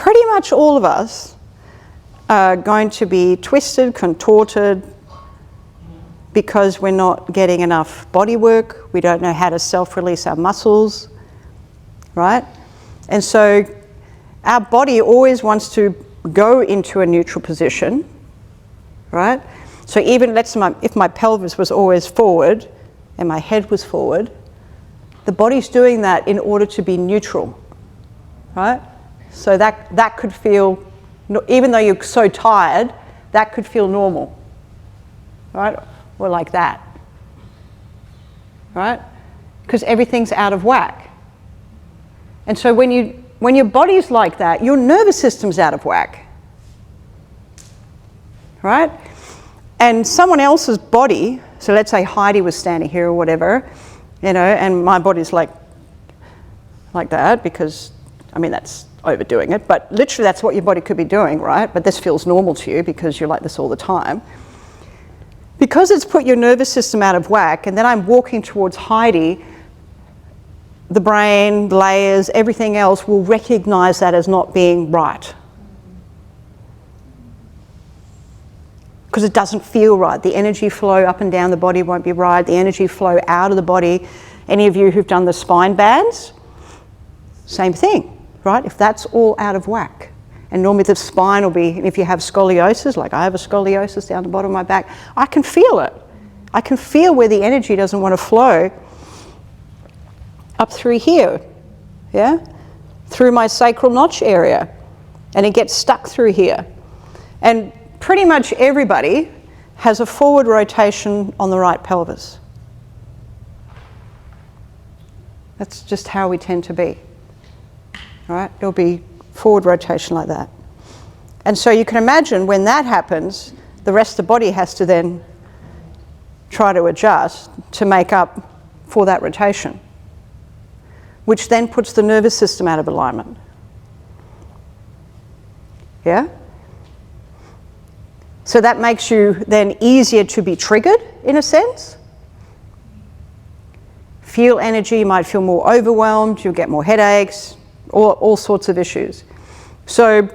pretty much all of us are going to be twisted, contorted, because we're not getting enough body work, we don't know how to self-release our muscles, right? And so our body always wants to go into a neutral position, right? So even if my pelvis was always forward and my head was forward, the body's doing that in order to be neutral, right? So that could feel, even though you're so tired, that could feel normal, right? Or like that, right? Because everything's out of whack. And so when your body's like that, your nervous system's out of whack, right? And someone else's body, so let's say Heidi was standing here or whatever, you know, and my body's like that, because, I mean, that's overdoing it, but literally that's what your body could be doing, right? But this feels normal to you because you're like this all the time. Because it's put your nervous system out of whack, and then I'm walking towards Heidi, the brain, layers, everything else will recognize that as not being right. Because it doesn't feel right. The energy flow up and down the body won't be right. The energy flow out of the body. Any of you who've done the spine bands, same thing, right? If that's all out of whack. And normally the spine will be, if you have scoliosis, like I have a scoliosis down the bottom of my back, I can feel it. I can feel where the energy doesn't want to flow up through here, yeah? Through my sacral notch area. And it gets stuck through here. And pretty much everybody has a forward rotation on the right pelvis. That's just how we tend to be, right? It'll be forward rotation like that. And so you can imagine when that happens, the rest of the body has to then try to adjust to make up for that rotation, which then puts the nervous system out of alignment. Yeah? So that makes you then easier to be triggered, in a sense. Feel energy, you might feel more overwhelmed, you'll get more headaches, all sorts of issues. So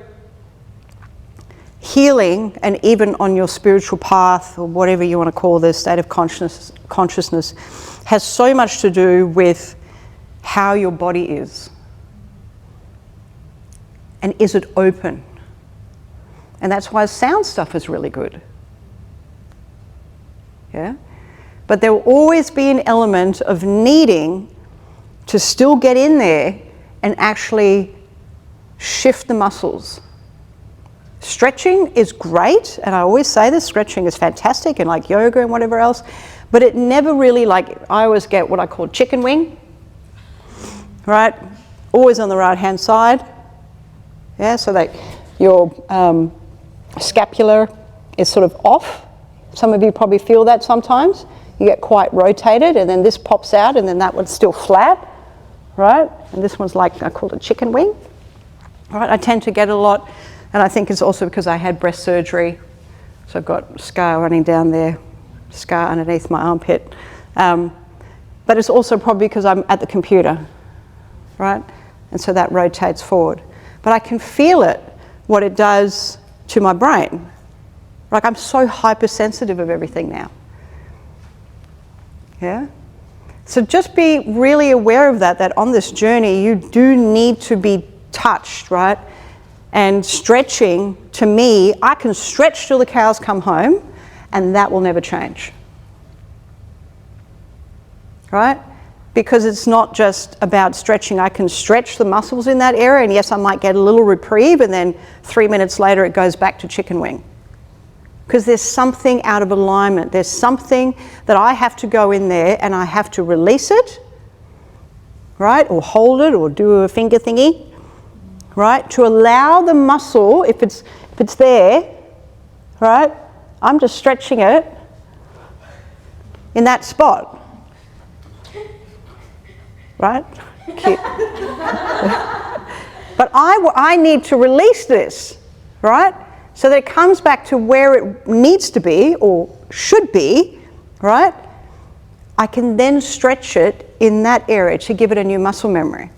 healing, and even on your spiritual path, or whatever you want to call this, state of consciousness, has so much to do with how your body is. And is it open? And that's why sound stuff is really good. Yeah? But there will always be an element of needing to still get in there and actually shift the muscles. Stretching is great, and I always say this, stretching is fantastic, and like yoga and whatever else, but it never really, like, I always get what I call chicken wing, right? Always on the right hand side. Yeah, so that your scapula is sort of off. Some of you probably feel that sometimes. You get quite rotated, and then this pops out, and then that one's still flat, right? And this one's like, I call it chicken wing. Right, I tend to get a lot, and I think it's also because I had breast surgery, so I've got scar running down there, scar underneath my armpit. But it's also probably because I'm at the computer, right? And so that rotates forward. But I can feel it, what it does to my brain. Like, I'm so hypersensitive of everything now. Yeah? So just be really aware of that on this journey you do need to be touched, right? And stretching, to me, I can stretch till the cows come home, and that will never change. Right? Because it's not just about stretching. I can stretch the muscles in that area, and yes, I might get a little reprieve, and then 3 minutes later it goes back to chicken wing. Because there's something out of alignment. There's something that I have to go in there and I have to release it, right? Or hold it, or do a finger thingy, right? To allow the muscle, if it's there, right? I'm just stretching it in that spot. Right? Cute. But I need to release this, right? So that it comes back to where it needs to be, or should be, right? I can then stretch it in that area to give it a new muscle memory.